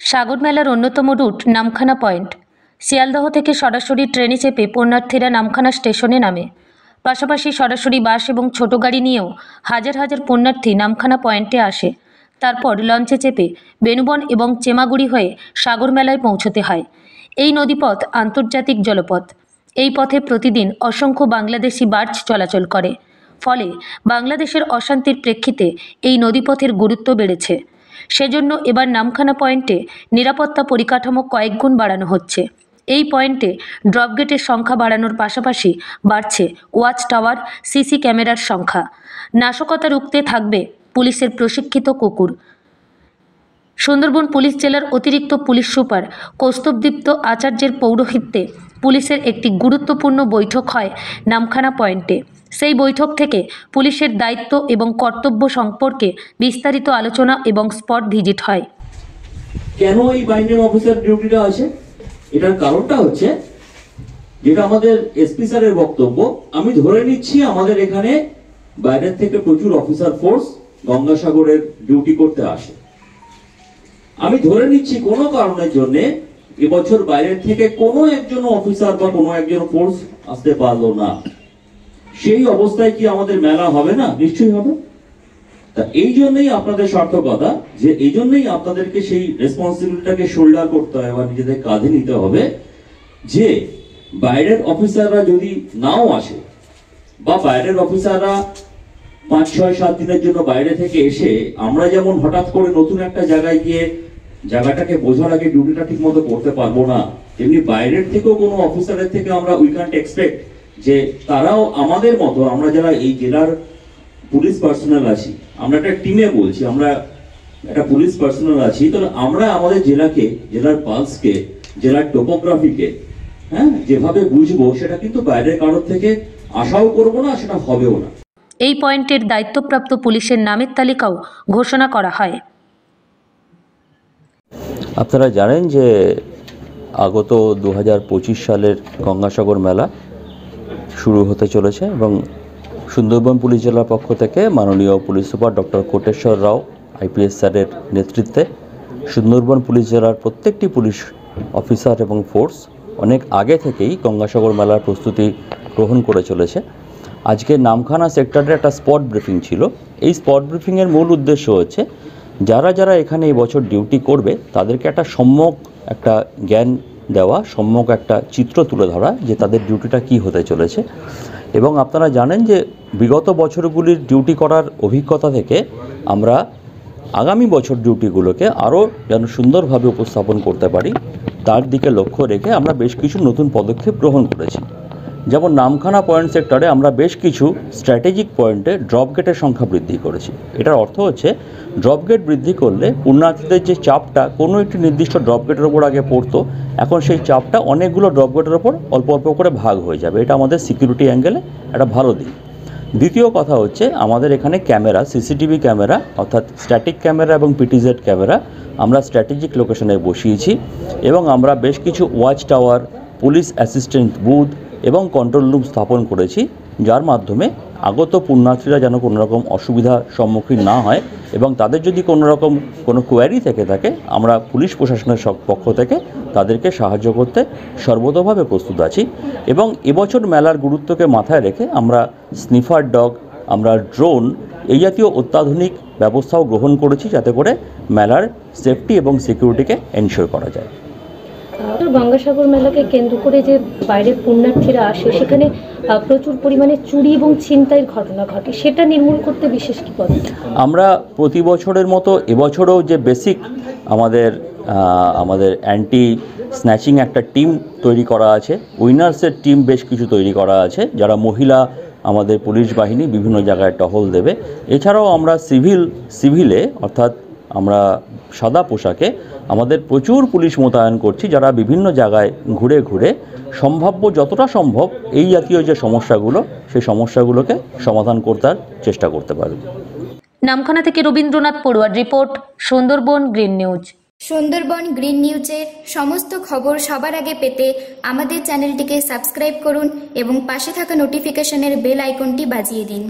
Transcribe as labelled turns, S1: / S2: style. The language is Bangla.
S1: সাগর মেলার অন্যতম রুট নামখানা পয়েন্ট। শিয়ালদহ থেকে সরাসরি ট্রেনে চেপে পুণ্যার্থীরা নামখানা স্টেশনে নামে। পাশাপাশি সরাসরি বাস এবং ছোট গাড়ি নিয়েও হাজার হাজার পুণ্যার্থী নামখানা পয়েন্টে আসে। তারপর লঞ্চে চেপে বেনুবন এবং চেমাগুড়ি হয়ে সাগর মেলায় পৌঁছতে হয়। এই নদীপথ আন্তর্জাতিক জলপথ। এই পথে প্রতিদিন অসংখ্য বাংলাদেশি বার্জ চলাচল করে। ফলে বাংলাদেশের অশান্তির প্রেক্ষিতে এই নদীপথের গুরুত্ব বেড়েছে। সেজন্য এবার নামখানা পয়েন্টে নিরাপত্তা পরিকাঠামো কয়েকগুণ বাড়ানো হচ্ছে। এই পয়েন্টে ড্রপ গেটের সংখ্যা বাড়ানোর পাশাপাশি বাড়ছে ওয়াচ টাওয়ার, সিসি ক্যামেরার সংখ্যা। নাশকতা রুখতে থাকবে পুলিশের প্রশিক্ষিত কুকুর। সুন্দরবন পুলিশ জেলার অতিরিক্ত পুলিশ সুপার কৌস্তবদীপ্ত আচার্যের পৌরোহিত্যে পুলিশের একটি গুরুত্বপূর্ণ বৈঠক হয় নামখানা পয়েন্টে। সেই বৈঠক থেকে পুলিশের দায়িত্ব এবং কর্তব্য সম্পর্কে বিস্তারিত আলোচনা এবং স্পট ভিজিট হয়।
S2: কেন এই বাইন্ডিং অফিসার ডিউটিটা আছে, এটার কারণটা হচ্ছে যেটা আমাদের এসপি স্যারের বক্তব্য। আমি ধরে নিচ্ছি আমাদের এখানে বাইরের থেকে প্রচুর অফিসার ফোর্স গঙ্গাসাগরের ডিউটি করতে আসে। আমি ধরে নিচ্ছি কোনো কারণের জন্য এবছর বাইরের থেকে কোনো একজন অফিসার বা কোনো একজন ফোর্স আসতে পারলো না। সেই অবস্থায় কি আমাদের মেলা হবে না? নিশ্চয়ই হবে। তা এই জন্যই আপনাদের সার্থকতা, যে এই জন্যই আপনাদেরকে সেই রেসপন্সিবিলিটিটাকে শোল্ডার করতে হবে বা নিজেদের কাঁধে নিতে হবে, যে বাইরের অফিসাররা যদি নাও আসে বা বাইরের অফিসাররা 5, 6, 7 দিনের জন্য বাইরে থেকে এসে আমরা যেমন হঠাৎ করে নতুন একটা জায়গায় গিয়ে জায়গাটাকে বোঝার আগে ডিউটিটা ঠিক মতো করতে পারবো না, তেমনি বাইরের থেকেও কোনো অফিসারের থেকে আমরা উই ক্যান্ট এক্সপেক্ট যে তারাও আমাদের মতো, আমরা যারা এই জেলার পুলিশ পার্সোনাল আছি, আমরা একটা টিমে বলছি, আমরা একটা পুলিশ পার্সোনাল আছি, তাহলে আমরা আমাদের জেলাকে, জেলার পালসকে, জেলার টোপোগ্রাফিকে যেভাবে বুঝবো, সেটা কিন্তু বাইরের কারোর থেকে আশাও করবো না, সেটা হবেও না।
S1: এই পয়েন্টের দায়িত্বপ্রাপ্ত পুলিশের নামের তালিকাও ঘোষণা করা হয়।
S3: আপনারা জানেন যে আগত 2025 সালের গঙ্গাসাগর মেলা শুরু হতে চলেছে এবং সুন্দরবন পুলিশ জেলার পক্ষ থেকে মাননীয় পুলিশ সুপার ডক্টর কোটেশ্বর রাও আইপিএস স্যারের নেতৃত্বে সুন্দরবন পুলিশ জেলার প্রত্যেকটি পুলিশ অফিসার এবং ফোর্স অনেক আগে থেকেই গঙ্গাসাগর মেলার প্রস্তুতি গ্রহণ করে চলেছে। আজকে নামখানা সেক্টরের একটা স্পট ব্রিফিং ছিল। এই স্পট ব্রিফিংয়ের মূল উদ্দেশ্য হচ্ছে যারা যারা এখানে এই বছর ডিউটি করবে তাদেরকে একটা সম্যক একটা জ্ঞান দেওয়া, সম্যক একটা চিত্র তুলে ধরা যে তাদের ডিউটিটা কি হতে চলেছে। এবং আপনারা জানেন যে বিগত বছরগুলির ডিউটি করার অভিজ্ঞতা থেকে আমরা আগামী বছর ডিউটিগুলোকে আরও যেন সুন্দরভাবে উপস্থাপন করতে পারি তার দিকে লক্ষ্য রেখে আমরা বেশ কিছু নতুন পদক্ষেপ গ্রহণ করেছি। যেমন নামখানা পয়েন্ট সেক্টরে আমরা বেশ কিছু স্ট্র্যাটেজিক পয়েন্টে ড্রপ গেটের সংখ্যা বৃদ্ধি করেছি। এটার অর্থ হচ্ছে ড্রপ গেট বৃদ্ধি করলে পুণ্যার্থীদের যে চাপটা কোনো একটি নির্দিষ্ট ড্রপ গেটের ওপর আগে পড়তো, এখন সেই চাপটা অনেকগুলো ড্রপ গেটের ওপর অল্প অল্প করে ভাগ হয়ে যাবে। এটা আমাদের সিকিউরিটি অ্যাঙ্গেলে একটা ভালো দিক। দ্বিতীয় কথা হচ্ছে আমাদের এখানে ক্যামেরা, সিসিটিভি ক্যামেরা অর্থাৎ স্ট্যাটিক ক্যামেরা এবং পিটিজেড ক্যামেরা আমরা স্ট্র্যাটেজিক লোকেশনে বসিয়েছি এবং আমরা বেশ কিছু watch tower, police assistant booth এবং কন্ট্রোল রুম স্থাপন করেছি, যার মাধ্যমে আগত পুণ্যার্থীরা যেন কোনো রকম অসুবিধার সম্মুখীন না হয় এবং তাদের যদি কোনো রকম কোনো কোয়ারি থেকে থাকে আমরা পুলিশ প্রশাসনের পক্ষ থেকে তাদেরকে সাহায্য করতে সর্বতোভাবে প্রস্তুত আছি। এবং এবছর মেলার গুরুত্বকে মাথায় রেখে আমরা স্নিফার ডগ, আমরা ড্রোন এই জাতীয় অত্যাধুনিক ব্যবস্থাও গ্রহণ করেছি যাতে করে মেলার সেফটি এবং সিকিউরিটিকে এনশিওর করা যায়।
S4: গঙ্গাসাগর মেলাকে কেন্দ্র করে যে বাইরের পুণ্যার্থীরা আসে সেখানে প্রচুর পরিমাণে চুরি এবং ছিনতাইয়ের ঘটনা ঘটে, সেটা নির্মূল করতে বিশেষ কি পদক্ষেপ?
S3: আমরা প্রতি বছরের মতো এবছরও যে বেসিক আমাদের অ্যান্টি স্ন্যাচিং একটা টিম তৈরি করা আছে, উইনার্সের টিম বেশ কিছু তৈরি করা আছে যারা মহিলা আমাদের পুলিশ বাহিনী বিভিন্ন জায়গায় টহল দেবে। এছাড়াও আমরা সিভিলে অর্থাৎ আমরা সাদা পোশাকে আমাদের প্রচুর পুলিশ মোতায়েন করছি যারা বিভিন্ন জায়গায় ঘুরে ঘুরে সম্ভাব্য যতটা সম্ভব এই জাতীয় যে সমস্যাগুলো সেই সমস্যাগুলোকে সমাধান করতে চেষ্টা করতে পারবে।
S1: নামখানা থেকে রবীন্দ্রনাথ পড়ুয়ার report, Sundarban green news.
S5: Sundarban green নিউজের সমস্ত খবর সবার আগে পেতে আমাদের চ্যানেলটিকে সাবস্ক্রাইব করুন এবং পাশে থাকা নোটিফিকেশনের বেল আইকনটি বাজিয়ে দিন।